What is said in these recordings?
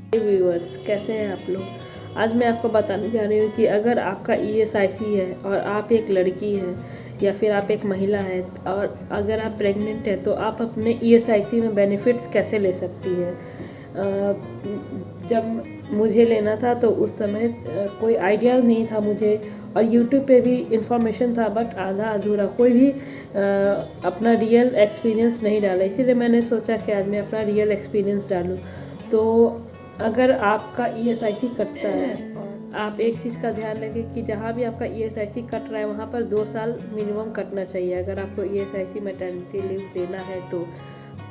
Viewers, कैसे हैं आप लोग। आज मैं आपको बताने जा रही हूँ कि अगर आपका ईएसआईसी है और आप एक लड़की है या फिर आप एक महिला है और अगर आप प्रेग्नेंट है तो आप अपने ईएसआईसी में बेनिफिट्स कैसे ले सकती है। जब मुझे लेना था तो उस समय कोई आइडिया नहीं था मुझे, और यूट्यूब पे भी इंफॉर्मेशन था बट आधा अधूरा, कोई भी अपना रियल एक्सपीरियंस नहीं डाला। इसीलिए मैंने सोचा कि आज मैं अपना रियल एक्सपीरियंस डालूँ। तो अगर आपका ईएसआईसी कटता है, आप एक चीज़ का ध्यान रखें कि जहाँ भी आपका ईएसआईसी कट रहा है वहाँ पर 2 साल मिनिमम कटना चाहिए। अगर आपको ईएसआईसी मैटरनिटी लीव लेना है तो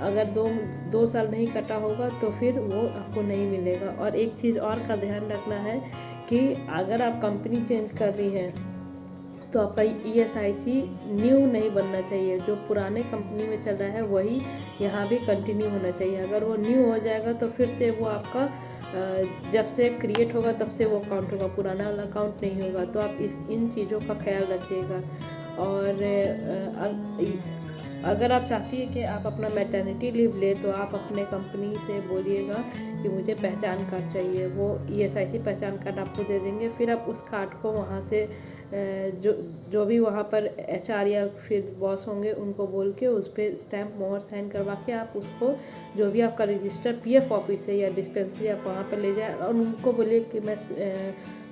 अगर दो साल नहीं कटा होगा तो फिर वो आपको नहीं मिलेगा। और एक चीज़ और का ध्यान रखना है कि अगर आप कंपनी चेंज कर रही हैं तो आपका ईएसआईसी न्यू नहीं बनना चाहिए। जो पुराने कंपनी में चल रहा है वही यहाँ भी कंटिन्यू होना चाहिए। अगर वो न्यू हो जाएगा तो फिर से वो आपका जब से क्रिएट होगा तब से वो काउंट होगा, पुराना वाला काउंट नहीं होगा। तो आप इन चीज़ों का ख्याल रखिएगा। और अगर आप चाहती है कि आप अपना मैटरनिटी लीव ले तो आप अपने कंपनी से बोलिएगा कि मुझे पहचान कार्ड चाहिए। वो ईएसआईसी पहचान कार्ड आपको दे देंगे। फिर आप उस कार्ड को वहाँ से जो भी वहाँ पर एचआर या फिर बॉस होंगे उनको बोल के उस पर स्टैम्प मोहर साइन करवा के आप उसको जो भी आपका रजिस्टर पीएफ ऑफिस है या डिस्पेंसरी आप वहाँ पर ले जाए और उनको बोलिए कि मैं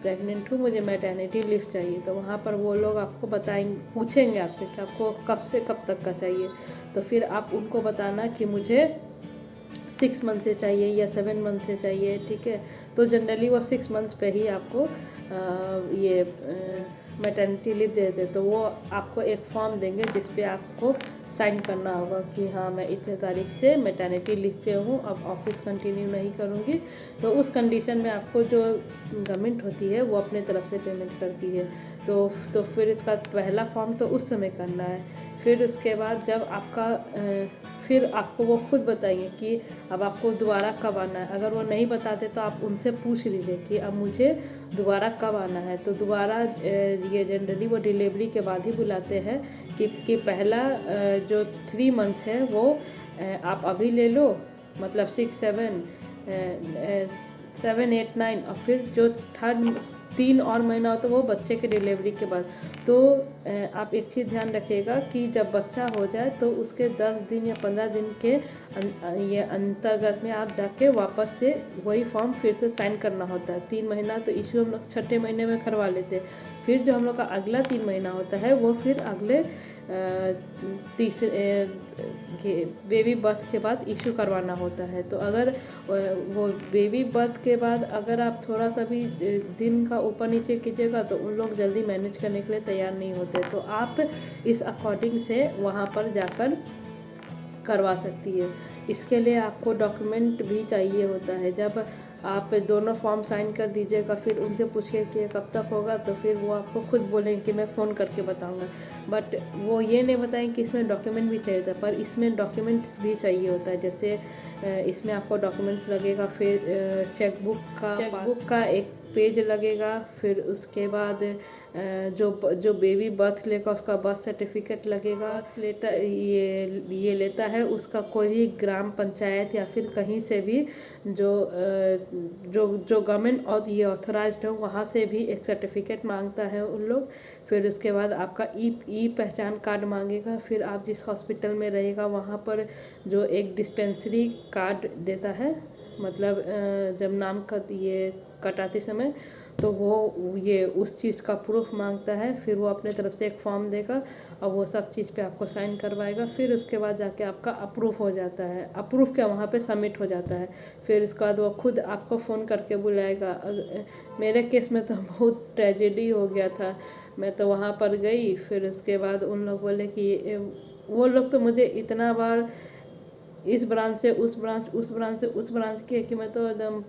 प्रेग्नेंट हूँ, मुझे मैटरनिटी लीव चाहिए। तो वहाँ पर वो लोग आपको बताएंगे, पूछेंगे आपसे कि आपको कब से कब तक का चाहिए। तो फिर आप उनको बताना कि मुझे 6 मंथ से चाहिए या 7 मंथ से चाहिए, ठीक है। तो जनरली वो 6 मंथ्स पे ही आपको ये मैटरनिटी लीव दे देते। तो वो आपको एक फॉर्म देंगे जिस पे आपको साइन करना होगा कि हाँ मैं इतने तारीख से मैटरनिटी लीव पे हूँ, अब ऑफिस कंटिन्यू नहीं करूँगी। तो उस कंडीशन में आपको जो गवर्नमेंट होती है वो अपने तरफ से पेमेंट करती है। तो फिर इसका पहला फॉर्म तो उस समय करना है। फिर उसके बाद जब आपका फिर आपको वो खुद बताएंगे कि अब आपको दोबारा कब आना है। अगर वो नहीं बताते तो आप उनसे पूछ लीजिए कि अब मुझे दोबारा कब आना है। तो दोबारा ये जनरली वो डिलीवरी के बाद ही बुलाते हैं कि पहला जो 3 मंथ्स है वो आप अभी ले लो, मतलब 6, 7, 8, 9, और फिर जो थर्ड 3 और महीना हो तो वो बच्चे के डिलीवरी के बाद। तो आप एक चीज़ ध्यान रखिएगा कि जब बच्चा हो जाए तो उसके 10 दिन या 15 दिन के ये अंतर्गत में आप जाके वापस से वही फॉर्म फिर से साइन करना होता है। 3 महीना तो इशू हम लोग छठे महीने में करवा लेते हैं। फिर जो हम लोग का अगला 3 महीना होता है वो फिर अगले तीसरे बेबी बर्थ के बाद इशू करवाना होता है। तो अगर वो बेबी बर्थ के बाद अगर आप थोड़ा सा भी दिन का ऊपर नीचे कीजिएगा तो उन लोग जल्दी मैनेज करने के लिए तैयार नहीं होते। तो आप इस अकॉर्डिंग से वहाँ पर जाकर करवा सकती है। इसके लिए आपको डॉक्यूमेंट भी चाहिए होता है। जब आप दोनों फॉर्म साइन कर दीजिएगा फिर उनसे पूछिए कि कब तक होगा, तो फिर वो आपको खुद बोलेंगे कि मैं फ़ोन करके बताऊंगा। बट वो ये नहीं बताएंगे कि इसमें डॉक्यूमेंट भी चाहिए था, पर इसमें डॉक्यूमेंट्स भी चाहिए होता है। जैसे इसमें आपको डॉक्यूमेंट्स लगेगा, फिर चेकबुक का एक पेज लगेगा, फिर उसके बाद जो बेबी बर्थ लेगा उसका बर्थ सर्टिफिकेट लगेगा। लेटर ये लेता है उसका कोई भी ग्राम पंचायत या फिर कहीं से भी जो गवर्नमेंट और ये ऑथराइज्ड हो वहाँ से भी एक सर्टिफिकेट मांगता है उन लोग। फिर उसके बाद आपका ई पहचान कार्ड मांगेगा। फिर आप जिस हॉस्पिटल में रहेगा वहाँ पर जो एक डिस्पेंसरी कार्ड देता है, मतलब जब नाम का ये कटाते समय तो वो ये उस चीज़ का प्रूफ मांगता है। फिर वो अपने तरफ से एक फॉर्म देगा और वो सब चीज़ पे आपको साइन करवाएगा। फिर उसके बाद जाके आपका अप्रूव हो जाता है, अप्रूव क्या वहाँ पे सबमिट हो जाता है। फिर उसके बाद वो खुद आपको फ़ोन करके बुलाएगा। मेरे केस में तो बहुत ट्रेजेडी हो गया था। मैं तो वहाँ पर गई, फिर उसके बाद उन लोग बोले कि वो लोग तो मुझे इतना बार इस ब्रांच से उस ब्रांच, उस ब्रांच से उस ब्रांच के कि मैं तो एकदम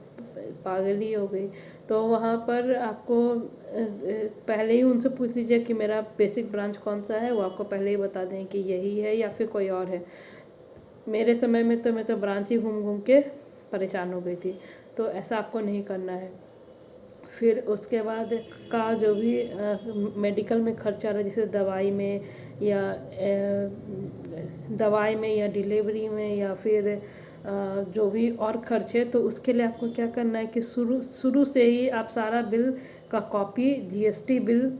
पागल ही हो गई। तो वहाँ पर आपको पहले ही उनसे पूछ लीजिए कि मेरा बेसिक ब्रांच कौन सा है, वो आपको पहले ही बता दें कि यही है या फिर कोई और है। मेरे समय में तो मैं तो ब्रांच ही घूम घूम के परेशान हो गई थी। तो ऐसा आपको नहीं करना है। फिर उसके बाद का जो भी मेडिकल में खर्चा रहा, जैसे दवाई में या डिलीवरी में या फिर जो भी और खर्च है, तो उसके लिए आपको क्या करना है कि शुरू से ही आप सारा बिल का कॉपी, जीएसटी बिल,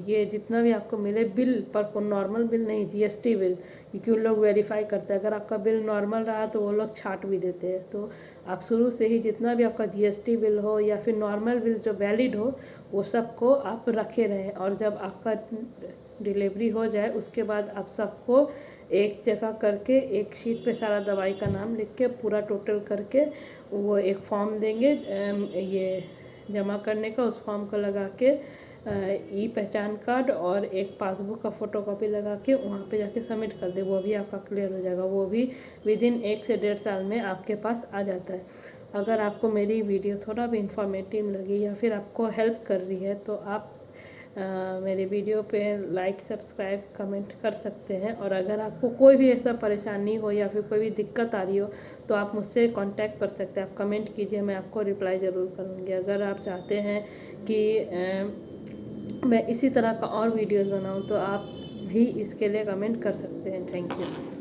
ये जितना भी आपको मिले बिल, पर नॉर्मल बिल नहीं, जीएसटी बिल, क्योंकि उन लोग वेरीफाई करते हैं। अगर आपका बिल नॉर्मल रहा तो वो लोग छाट भी देते हैं। तो आप शुरू से ही जितना भी आपका जीएसटी बिल हो या फिर नॉर्मल बिल जो वैलिड हो, वो सबको आप रखे रहें। और जब आपका डिलीवरी हो जाए उसके बाद आप सबको एक जगह करके एक शीट पे सारा दवाई का नाम लिख के पूरा टोटल करके वो एक फॉर्म देंगे ये जमा करने का। उस फॉर्म को लगा के ई पहचान कार्ड और एक पासबुक का फ़ोटोकॉपी लगा के वहाँ पे जाके सबमिट कर दे। वो भी आपका क्लियर हो जाएगा। वो भी विदिन 1 से 1.5 साल में आपके पास आ जाता है। अगर आपको मेरी वीडियो थोड़ा भी इंफॉर्मेटिव लगी या फिर आपको हेल्प कर रही है तो आप मेरे वीडियो पे लाइक, सब्सक्राइब, कमेंट कर सकते हैं। और अगर आपको कोई भी ऐसा परेशानी हो या फिर कोई भी दिक्कत आ रही हो तो आप मुझसे कांटेक्ट कर सकते हैं। आप कमेंट कीजिए, मैं आपको रिप्लाई ज़रूर करूँगी। अगर आप चाहते हैं कि मैं इसी तरह का और वीडियोस बनाऊं तो आप भी इसके लिए कमेंट कर सकते हैं। Thank you.